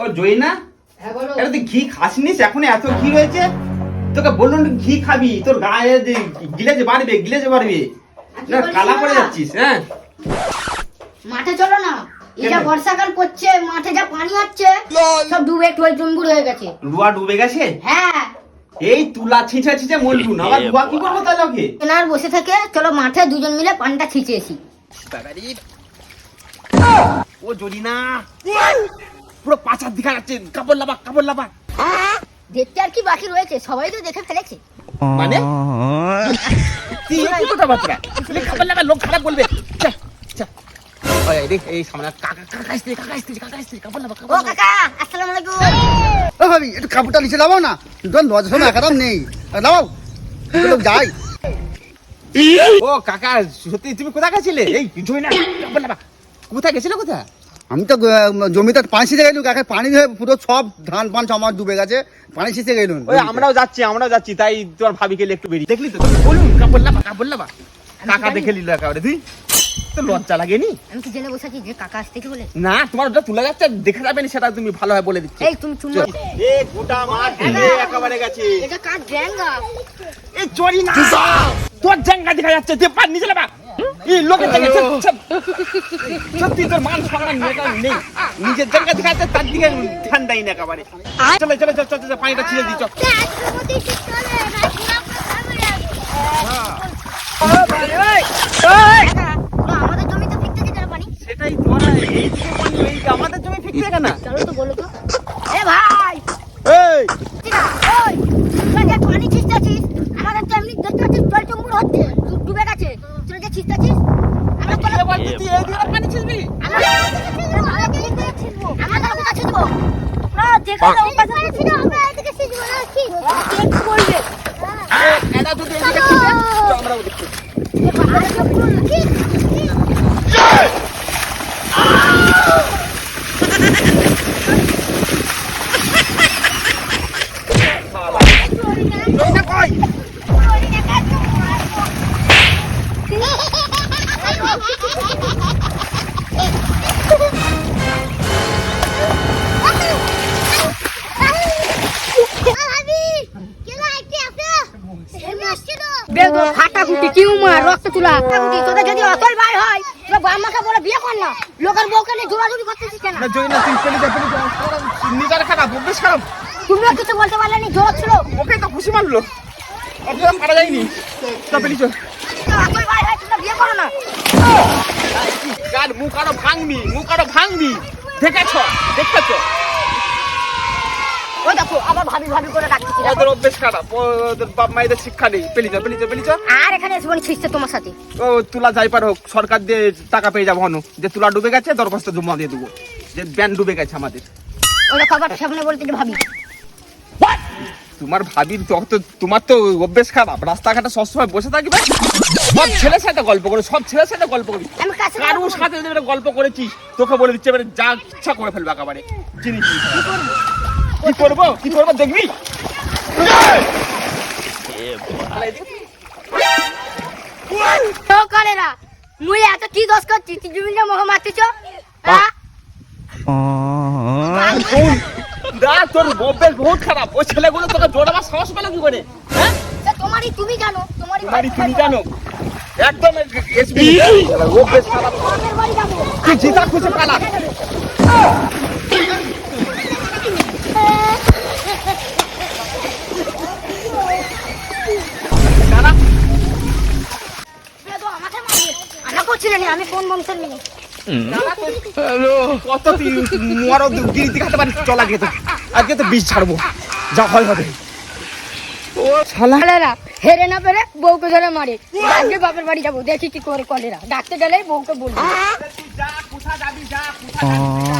ও জয়না, হ্যাঁ বলো। এটা তুই ঘি খাসনিস? এখন এত ঘি হয়েছে, তোকে বললাম ঘি খাবি, তোর গায়ে গিলেজে বাড়বে, গিলেজে বাড়বে। না কালা করে যাচ্ছিস। হ্যাঁ মাঠে চলো না, এটা বর্ষাকাল পড়ছে, মাঠে যা পানি হচ্ছে সব ডুবে টুম্বুর হয়ে গেছে। রুয়া ডুবে গেছে? হ্যাঁ। এই তুলা ছিঁচে ছিঁচে মরলু না, আবার রুয়া কি করবো তাহলে? ওকে এনার বসে থেকে চলো মাঠে দুজন মিলে পানিটা ছিঁচেছি। ও জরিনা, পুরো পাঁচার দিকে যাচ্ছে, কাপড় লাবা, কাপড় লাবা। দেখতে আর কি বাকি রয়েছে, সবাই তো দেখে ফেলেছে। মানে তুই কি কথাবার্তা? তুই কাপড় লাবা, লোক খারাপ বলবে। চা চা, ওই দেখ এই সামনে কাকা, কাকা আসছে, কাকা আসছে, কাকা আসছে, কাপড় লাবা, ও কাপড় লাবা। কাকা, আসসালামু আলাইকুম। ও ভাবি একটু কাপড়টা নিচে লাগাও না, তোর লজ্জা শোনা একদম নেই, লাগাও লোক যাই। ও কাকা, সত্যি তুমি কোথায় গেছিলে? এই জয়না, কাপড় লাবা, কোথায় গেছিলে? কোথায়? আমি তো জমিতে পানি ছিঁচে গেলুম, কাকে পানি হয়ে পুরো সব ধান পান আমার ডুবে গেছে, পানি ছিঁচে গেলুম। ওই আমরাও যাচ্ছি, তাই তোমার ভাবিকে একটু বেরিয়ে দেখলি তো, বলুন কাপড় লাবা, কাপড় লাবা। কাকা দেখে নিল একেবারে, তুই তো লজ্জা লাগেনি? আমি কি জেনে বসেছি যে কাকা আসতে কি বলে? না তোমার ওটা তুলে যাচ্ছে, দেখা যাবে না, সেটা তুমি ভালোভাবে বলে দিচ্ছ। এই তুমি চুম্মা। এ গোটা মাঠ ডুবে একেবারে গেছে। এটা কার ড্যাঙ্গা? এই চরি না, তোর জাঙ্গা দেখা যাচ্ছে, তুই পার নিচে লাবা। এই লোকের জাঙ্গা সত্যি তোর মান সম্মান নেই, নিজের জাঙ্গা দেখা যাচ্ছে, তার দিকে ঠান্ডাই না একেবারে। চলো চলো চলো চলো, পানিটা ছিঁড়ে দিচ্ছ। আমাদের জমিতে ফিরতে যেতে পানি। সেটাই তোরা এইদিকে পানি, এই আমাদের জমি ফিক্স থাকে না। চলো তো বলো তো। এ ভাই, এই ওই তোরা যে পানি ছিঁচতেছিস, আমাদের তো এমনি দেখতে পাচ্ছিস জল টুম্বুর হচ্ছে, ডুবে গেছে। তোরা যে ছিঁচতেছিস, আমরা তো তুই বল, তুই এই দিকে পানি ছিঁচবি? আমরা কোথায় ছিঁচবো? না যেখানে ও পাশে ছিল আমরা এদিকে ছিঁচবো না, কি কি বলবে? এটা যদি এইদিকে ছিঁচে, তো আমরাও দেখছি। জয়না কই? ফাটাফুটি কি উমার রক্ত তুলা ফাটাফুটি, তোদের যদি অতল ভাই হয় তোরা বাম্মাকে বলে বিয়ে কর না, লোকের বউকে নিয়ে জোরাজুরি করতেছিস কেন? না জয়না, তুই চলে যা, নিজের খারাপ বেশ খারাপ। তুমিও কিছু বলতে পারলে নি, জোর ছিল। ওকে তো খুশি মারলো, অতটা মারা যায়নি। তা পেলি চল, অতল ভাই হয় তোমরা বিয়ে করো না। কার মুখ আরো ভাঙবি, মুখ আরো ভাঙবি, দেখেছ দেখেছ? ওই দেখো আবার ভাবি ভাবি করে ডাকতেছি। ওদের অভ্যেস খারাপ, ওদের বাপ মায়েদের শিক্ষা নেই। পেলি চল, পেলি চল, পেলি চল। আর এখানে এসে বলি ছিঁচতে তোমার সাথে। ও তুলা যাই পার হোক, সরকার দিয়ে টাকা পেয়ে যাবো হনু, যে তুলা ডুবে গেছে দরখাস্ত জমা দিয়ে দেবো, যে ব্যান ডুবে গেছে আমাদের। ওই দেখো আবার সামনে বলতে ভাবি। তোমার ভাবির তোমার তো অভ্যেস খারাপ, রাস্তাঘাটে সবসময় বসে থাকবে, সব ছেলের সাথে গল্প করে, সব ছেলের সাথে গল্প করি। আমি কাছে কারোর সাথে যদি একটা গল্প করেছিস, তোকে বলে দিচ্ছে এবারে যা ইচ্ছা করে ফেলবে একেবারে। চিনিস কি করবো, কি করবো দেখবি। কালেরা মুই এত কি দোষ করছি, তুই জমিনে মোহ মারতেছ? তোর অভ্যেস বহুত খারাপ, ওই ছেলেগুলো তোকে জোড়াবার সাহস পেলো কি করে? হ্যাঁ তোমারই তুমি জানো, তোমারই বাড়ি তুমি জানো, একদম অভ্যেস খারাপ। তোমাদের বাড়ি যাবো। তুই জিতা খুঁজে পালা। দাঁড়া, আমাকে মারবে। আনা করছিলেন আমি কোন বংশের মেয়ে? কত তুই মরদ গিরি দেখাতে পারিস? চল আজকে তো, আজকে তো বিষ ছাড়বো, যা হয় হবে। ও শালা, কালেরা হেরে না পেরে বউকে ধরে মারে। আজকে বাপের বাড়ি যাবো, দেখি কি করে কলেরা। ডাকতে গেলেই বউকে বলবো। যা কোথা যাবি, যা কোথা যাবি, যা।